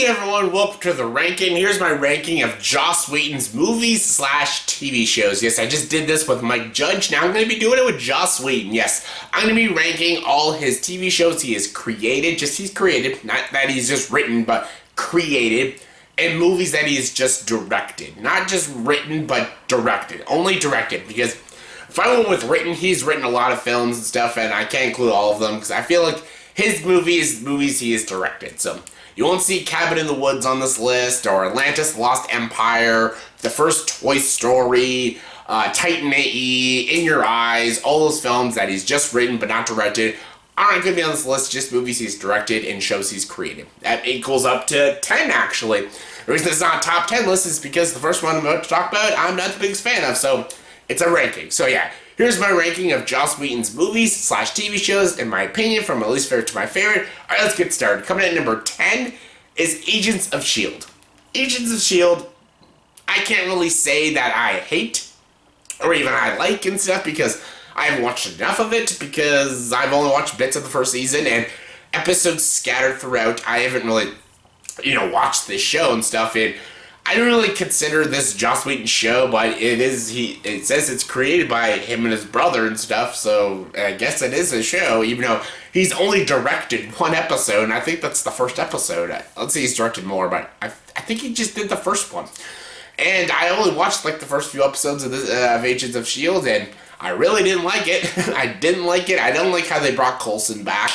everyone, welcome to the ranking. Here's my ranking of Joss Whedon's movies / TV shows. Yes, I just did this with Mike Judge. Now I'm going to be doing it with Joss Whedon. Yes, I'm going to be ranking all his TV shows he has created. He's created, not that he's just written, but created. And movies that he's just directed. Not just written, but directed. Only directed, because if I went with written, he's written a lot of films and stuff, and I can't include all of them, because I feel like his movies he has directed. So you won't see Cabin in the Woods on this list, or Atlantis Lost Empire, the first Toy Story, Titan AE, In Your Eyes, all those films that he's just written but not directed aren't going to be on this list, just movies he's directed and shows he's created. That equals up to 10, actually. The reason it's not a top 10 list is because the first one I'm about to talk about, I'm not the biggest fan of, so it's a ranking. So yeah, here's my ranking of Joss Whedon's movies / TV shows, in my opinion, from my least favorite to my favorite. Alright, let's get started. Coming in at number 10 is Agents of S.H.I.E.L.D. Agents of S.H.I.E.L.D., I can't really say that I hate, or even I like and stuff, because I haven't watched enough of it, because I've only watched bits of the first season, and episodes scattered throughout. I haven't really, watched this show and stuff, and I don't really consider this Joss Whedon show, but it says it's created by him and his brother and stuff, so I guess it is a show, even though he's only directed one episode, and I think that's the first episode. Let's see, he's directed more, but I think he just did the first one. And I only watched, the first few episodes of Agents of S.H.I.E.L.D., and I really didn't like it. I didn't like it. I don't like how they brought Coulson back.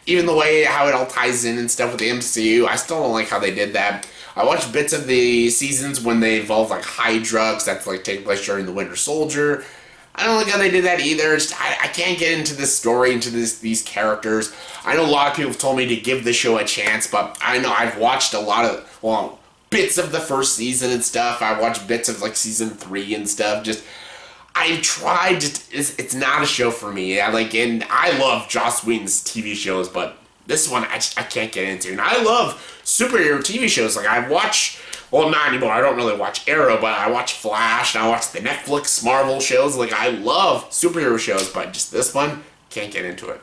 Even the way how it all ties in and stuff with the MCU, I still don't like how they did that. I watched bits of the seasons when they involve Hydra, because that's taking place during the Winter Soldier. I don't like how they did that either. I can't get into this story, into these characters. I know a lot of people have told me to give the show a chance, but I know I've watched a lot of, bits of the first season and stuff. I watched bits of season 3 and stuff. I've tried, it's not a show for me. And I love Joss Whedon's TV shows, but this one I can't get into. And I love superhero TV shows. I watch, not anymore, I don't really watch Arrow, but I watch Flash, and I watch the Netflix Marvel shows. I love superhero shows, but just this one, can't get into it.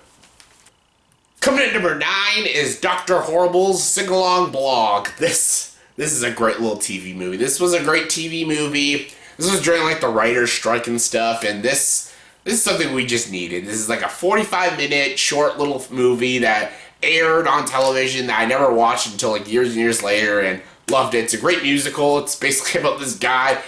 Coming in at number 9 is DrHorribles SingAlong blog. This is a great little TV movie. This was a great TV movie. This was during the writer's strike and stuff, and this is something we just needed. This is a 45-minute short little movie that aired on television that I never watched until years and years later, and loved it. It's a great musical. It's basically about this guy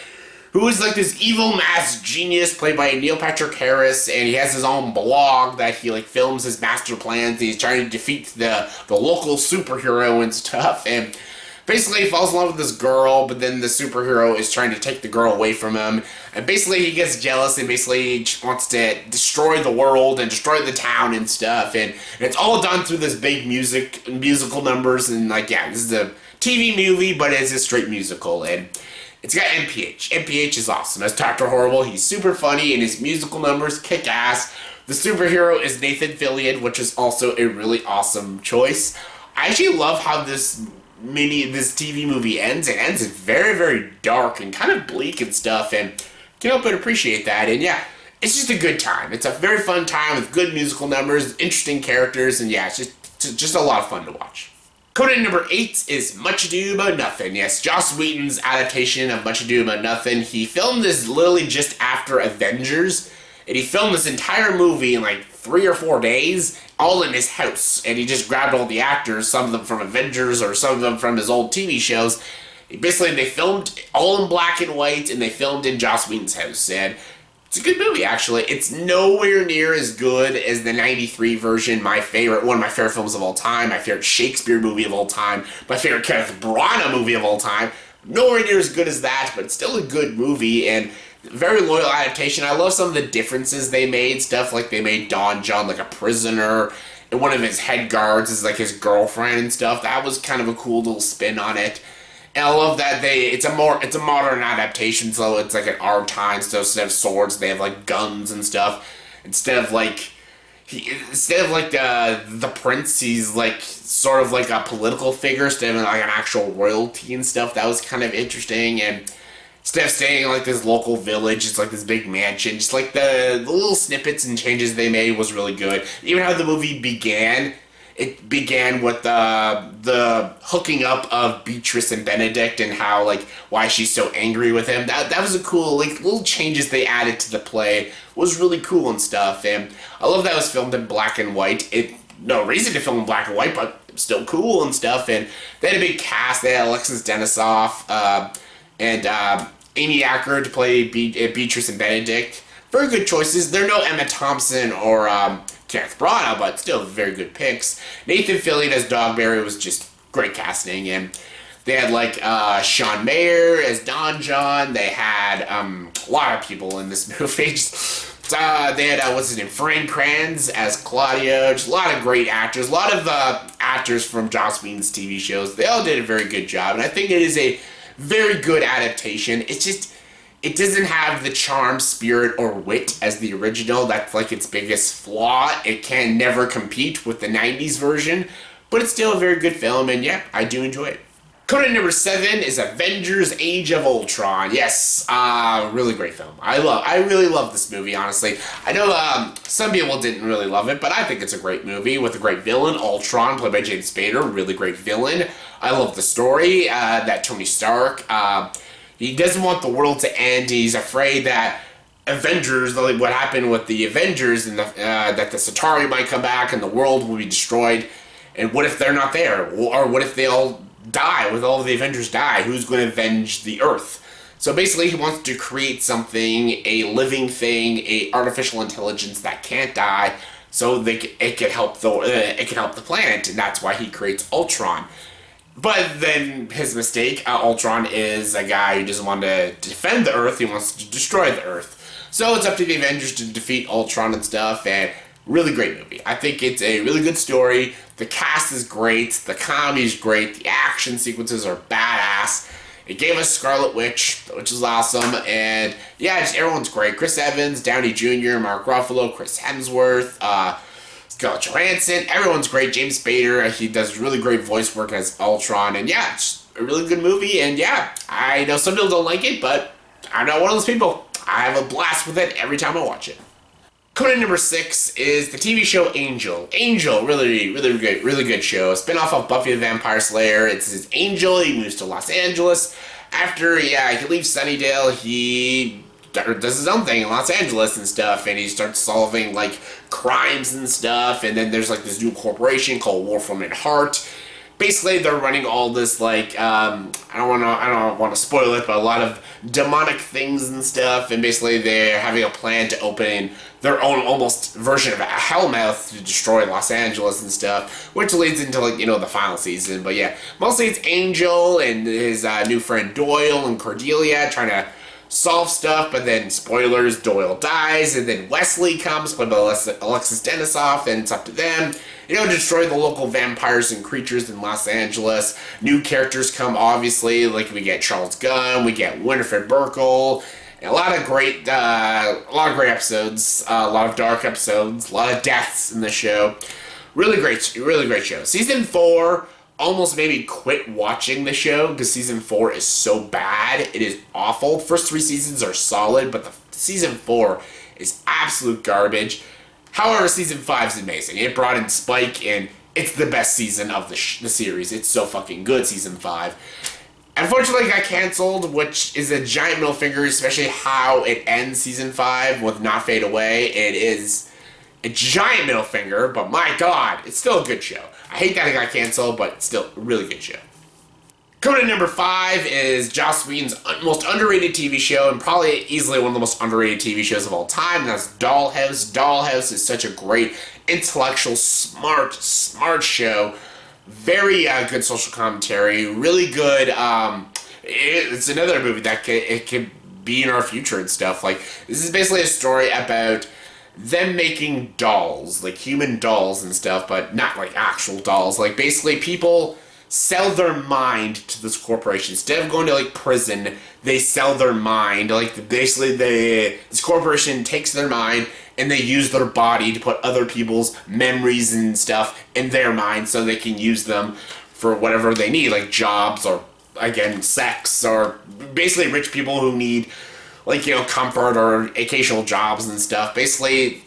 who is this evil masked genius played by Neil Patrick Harris, and he has his own blog that he films his master plans, and he's trying to defeat the local superhero and stuff, and basically, he falls in love with this girl, but then the superhero is trying to take the girl away from him. And basically, he gets jealous and basically wants to destroy the world and destroy the town and stuff. And it's all done through this big musical numbers. And, this is a TV movie, but it's a straight musical. And it's got NPH. NPH is awesome. As Dr. Horrible, he's super funny, and his musical numbers kick ass. The superhero is Nathan Fillion, which is also a really awesome choice. I actually love how this TV movie ends. It ends very, very dark and kind of bleak and stuff, and can't help but appreciate that. And yeah, it's just a good time. It's a very fun time with good musical numbers, interesting characters, and yeah, it's just a lot of fun to watch. Coming in number 8 is Much Ado About Nothing. Yes, Joss Whedon's adaptation of Much Ado About Nothing. He filmed this literally just after Avengers, and he filmed this entire movie in 3 or 4 days, all in his house. And he just grabbed all the actors, some of them from Avengers or some of them from his old TV shows. Basically, they filmed all in black and white, and they filmed in Joss Whedon's house. And it's a good movie, actually. It's nowhere near as good as the 93 version, one of my favorite films of all time, my favorite Shakespeare movie of all time, my favorite Kenneth Branagh movie of all time. Nowhere near as good as that, but it's still a good movie, and very loyal adaptation. I love some of the differences they made. Stuff they made Don John a prisoner, and one of his head guards is his girlfriend and stuff. That was kind of a cool little spin on it. And I love that it's a modern adaptation, so it's in our time. So instead of swords, they have guns and stuff. Instead of the prince, he's sort of a political figure instead of an actual royalty and stuff. That was kind of interesting. And instead of staying in this local village, it's this big mansion. Just the little snippets and changes they made was really good. Even how the movie began, it began with the hooking up of Beatrice and Benedict and how, like, why she's so angry with him. That was a cool, like, little changes they added to the play was really cool and stuff. And I love that it was filmed in black and white. No reason to film in black and white, but still cool and stuff. And they had a big cast. They had Alexis Denisof and Amy Acker to play Beatrice and Benedict. Very good choices. They're no Emma Thompson or Kenneth Branagh, but still very good picks. Nathan Fillion as Dogberry was just great casting, and they had like Sean Mayer as Don John. They had a lot of people in this movie. They had what's his name, Fran Kranz as Claudio. Just a lot of great actors. A lot of actors from Joss Whedon's TV shows. They all did a very good job, and I think it is a very good adaptation. It's just, it doesn't have the charm, spirit, or wit as the original. That's like its biggest flaw. It can never compete with the 90s version, but it's still a very good film, and yeah, I do enjoy it. Coming in number 7 is Avengers Age of Ultron. Yes, really great film. I really love this movie, honestly. I know some people didn't really love it, but I think it's a great movie with a great villain, Ultron, played by James Spader, really great villain. I love the story, that Tony Stark, he doesn't want the world to end. He's afraid that Avengers, like what happened with the Avengers, and that the Centauri might come back and the world will be destroyed. And what if they're not there? Or what if they all die, with all of the Avengers die? Who's going to avenge the Earth? So basically he wants to create something, a living thing, a artificial intelligence that can't die, so it can help the planet, and that's why he creates Ultron. But then his mistake, Ultron is a guy who doesn't want to defend the Earth, he wants to destroy the Earth. So it's up to the Avengers to defeat Ultron and stuff, and really great movie. I think it's a really good story. The cast is great, the comedy is great, the action sequences are badass. It gave us Scarlet Witch, which is awesome, and yeah, just everyone's great. Chris Evans, Downey Jr., Mark Ruffalo, Chris Hemsworth, Scarlett Johansson, everyone's great. James Spader, he does really great voice work as Ultron, and yeah, it's a really good movie, and yeah, I know some people don't like it, but I'm not one of those people. I have a blast with it every time I watch it. Coming in number 6 is the TV show Angel. Angel, really good show. Spin-off of Buffy the Vampire Slayer. It's his Angel. He moves to Los Angeles. After, he leaves Sunnydale, he does his own thing in Los Angeles and stuff, and he starts solving, like, crimes and stuff, and then there's, like, this new corporation called Wolfram and Hart. Basically, they're running all this, like, I don't want to spoil it, but a lot of demonic things and stuff, and basically they're having a plan to open their own almost version of a Hellmouth to destroy Los Angeles and stuff, which leads into, like, the final season. But yeah, mostly it's Angel and his new friend Doyle and Cordelia trying to solve stuff, but then, spoilers, Doyle dies, and then Wesley comes, played by Alexis Denisof, and it's up to them, to destroy the local vampires and creatures in Los Angeles. New characters come, obviously, like we get Charles Gunn, we get Winifred Burkle, and a lot of great episodes, a lot of dark episodes, a lot of deaths in the show. Really great show. Season 4, almost made me quit watching the show because season 4 is so bad. It is awful. First 3 seasons are solid, but the season 4 is absolute garbage. However, season 5 is amazing. It brought in Spike, and it's the best season of the series. It's so fucking good, season 5. Unfortunately, it got canceled, which is a giant middle finger, especially how it ends season 5 with Not Fade Away. It is a giant middle finger, but my god, it's still a good show. I hate that it got canceled, but it's still a really good show. Coming in number 5 is Joss Whedon's most underrated TV show, and probably easily one of the most underrated TV shows of all time, and that's Dollhouse. Dollhouse is such a great, intellectual, smart show. Very good social commentary, really good. It's another movie that it could be in our future and stuff. Like, this is basically a story about them making dolls, like human dolls and stuff, but not like actual dolls. Like, basically people sell their mind to this corporation. Instead of going to, like, prison, they sell their mind. Like, basically this corporation takes their mind and they use their body to put other people's memories and stuff in their mind so they can use them for whatever they need, like jobs or, again, sex, or basically rich people who need, like, comfort or occasional jobs and stuff. Basically,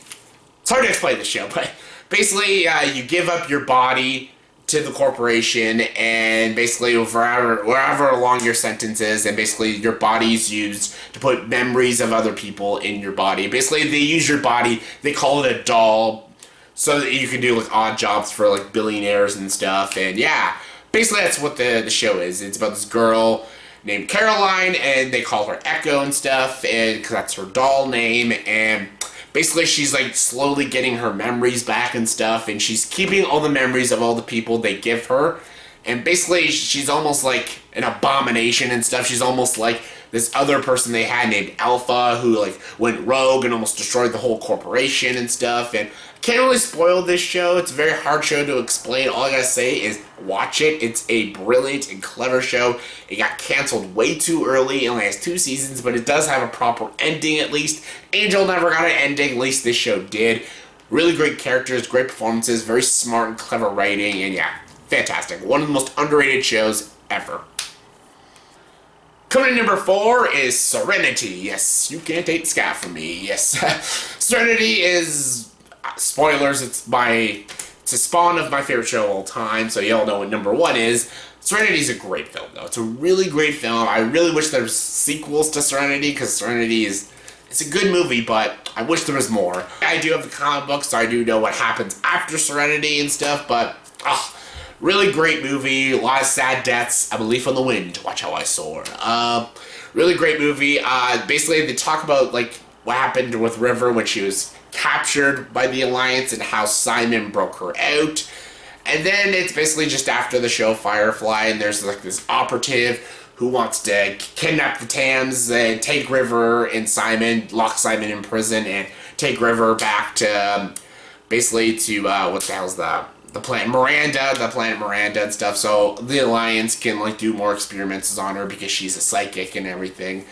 it's hard to explain the show, but basically, you give up your body to the corporation, and basically wherever along your sentence is, and basically your body's used to put memories of other people in your body. Basically, they use your body, they call it a doll, so that you can do like odd jobs for like billionaires and stuff. And yeah, basically that's what the show is. It's about this girl named Caroline, and they call her Echo and stuff, and because that's her doll name. And basically she's like slowly getting her memories back and stuff, and she's keeping all the memories of all the people they give her. And basically she's almost like an abomination and stuff. She's almost like this other person they had named Alpha, who like went rogue and almost destroyed the whole corporation and stuff. And I can't really spoil this show. It's a very hard show to explain. All I gotta say is watch it. It's a brilliant and clever show. It got canceled way too early. It only has 2 seasons, but it does have a proper ending at least. Angel never got an ending, at least this show did. Really great characters, great performances, very smart and clever writing, and yeah, fantastic. One of the most underrated shows ever. Coming in number 4 is Serenity. Yes, you can't take the sky from me. Yes, Serenity is, spoilers, it's a spawn of my favorite show of all time, so y'all know what number 1 is. Serenity's a great film, though. It's a really great film. I really wish there was sequels to Serenity, because Serenity it's a good movie, but I wish there was more. I do have the comic books, so I do know what happens after Serenity and stuff, but really great movie. A lot of sad deaths. A leaf on the wind. Watch how I soar. Really great movie. Basically, they talk about like what happened with River when she was captured by the Alliance and how Simon broke her out. And then it's basically just after the show Firefly, and there's like this operative who wants to kidnap the Tams and take River and Simon, lock Simon in prison, and take River back to basically to what the hell's that? The planet Miranda and stuff, so the Alliance can like do more experiments on her because she's a psychic and everything.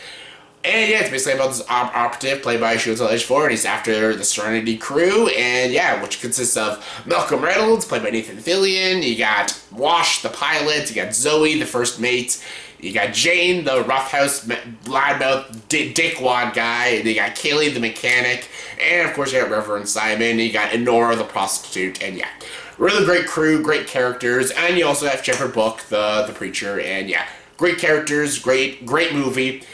And yeah, it's basically about this operative played by Chiwetel Ejiofor, and he's after the Serenity crew, and yeah, which consists of Malcolm Reynolds, played by Nathan Fillion, you got Wash, the pilot, you got Zoe, the first mate, you got Jane, the roughhouse, loudmouth, dickwad guy, and you got Kaylee, the mechanic, and of course you got River and Simon, and you got Enora, the prostitute, and yeah. Really great crew, great characters, and you also have Shepherd Book, the preacher, and yeah, great characters, great movie.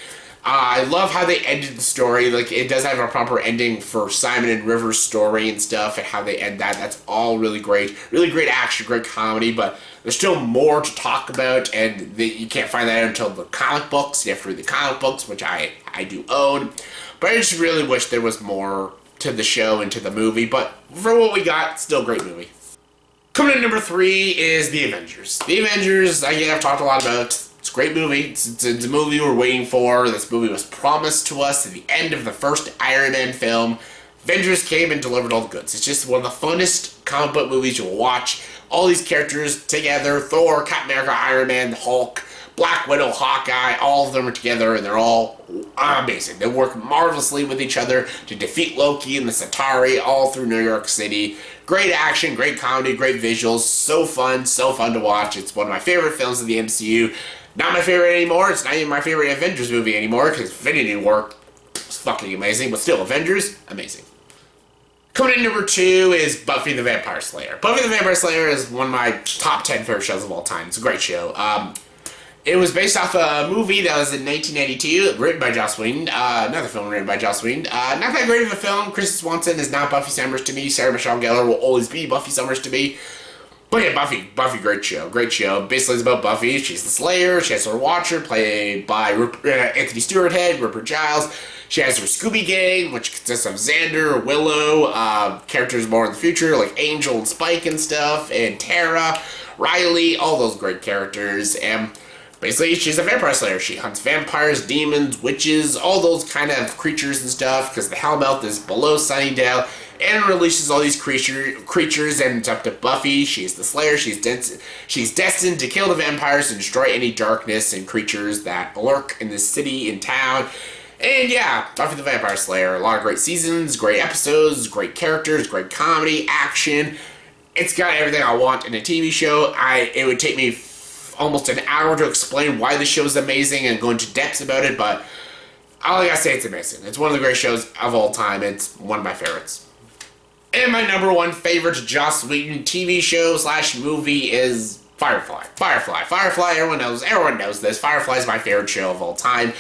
I love how they ended the story. Like, it does have a proper ending for Simon and River's story and stuff, and how they end that. That's all really great. Really great action, great comedy, but there's still more to talk about, and you can't find that out until the comic books. You have to read the comic books, which I do own. But I just really wish there was more to the show and to the movie, but for what we got, still a great movie. Coming in number 3 is The Avengers. The Avengers, again, I've talked a lot about. It's a great movie. It's a movie we're waiting for. This movie was promised to us at the end of the first Iron Man film. Avengers came and delivered all the goods. It's just one of the funnest comic book movies you'll watch. All these characters together, Thor, Captain America, Iron Man, the Hulk, Black Widow, Hawkeye, all of them are together, and they're all amazing. They work marvelously with each other to defeat Loki and the Centauri all through New York City. Great action, great comedy, great visuals, so fun to watch. It's one of my favorite films of the MCU. Not my favorite anymore. It's not even my favorite Avengers movie anymore, because Infinity War was fucking amazing, but still, Avengers, amazing. Coming in number 2 is Buffy the Vampire Slayer. Buffy the Vampire Slayer is one of my top 10 favorite shows of all time. It's a great show. It was based off a movie that was in 1992, written by Joss Whedon. Another film written by Joss Whedon. Not that great of a film. Kristen Swanson is not Buffy Summers to me. Sarah Michelle Gellar will always be Buffy Summers to me. But yeah, Buffy, great show. Basically, it's about Buffy. She's the Slayer. She has her Watcher, played by Anthony Stewart Head, Rupert Giles. She has her Scooby Gang, which consists of Xander, Willow, characters more in the future, like Angel and Spike and stuff, and Tara, Riley, all those great characters. And basically, she's a vampire slayer. She hunts vampires, demons, witches, all those kind of creatures and stuff, because the Hellmouth is below Sunnydale, and releases all these creatures, and it's up to Buffy. She's the Slayer. She's destined to kill the vampires and destroy any darkness and creatures that lurk in this city and town. And yeah, Buffy the Vampire Slayer. A lot of great seasons, great episodes, great characters, great comedy, action. It's got everything I want in a TV show. It would take me almost an hour to explain why the show is amazing and go into depths about it, but all I gotta say, it's amazing. It's one of the great shows of all time. It's one of my favorites. And my number one favorite Joss Whedon TV show slash movie is Firefly. Firefly, everyone knows this. Firefly is my favorite show of all time.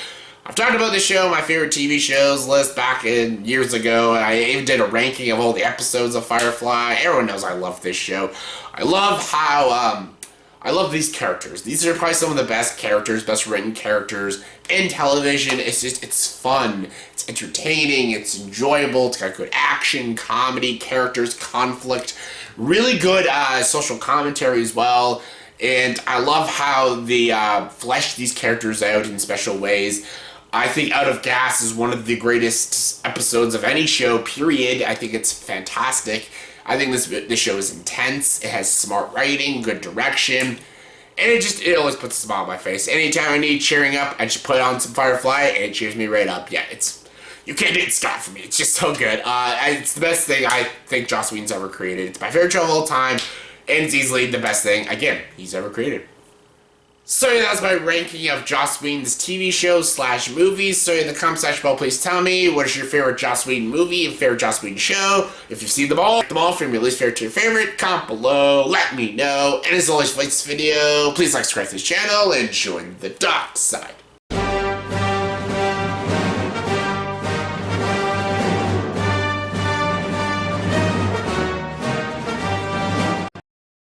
I've talked about this show, my favorite TV shows list back in years ago. I even did a ranking of all the episodes of Firefly. Everyone knows I love this show. I love how, I love these characters. These are probably some of the best characters, best written characters in television. It's fun, it's entertaining, it's enjoyable, it's got good action, comedy, characters, conflict, really good social commentary as well. And I love how they flesh these characters out in special ways. I think Out of Gas is one of the greatest episodes of any show, period. I think it's fantastic. I think this show is intense. It has smart writing, good direction, and it always puts a smile on my face. Anytime I need cheering up, I just put on some Firefly, and it cheers me right up. Yeah, you can't beat Scott for me. It's just so good. It's the best thing I think Joss Whedon's ever created. It's my favorite show of all time, and it's easily the best thing, again, he's ever created. So yeah, that's my ranking of Joss Whedon's TV shows slash movies. So in the comment section below, please tell me what is your favorite Joss Whedon movie and favorite Joss Whedon show. If you've seen them all from your least favorite to your favorite, comment below, let me know. And as always, if you like this video, please like, subscribe to this channel, and join the dark side.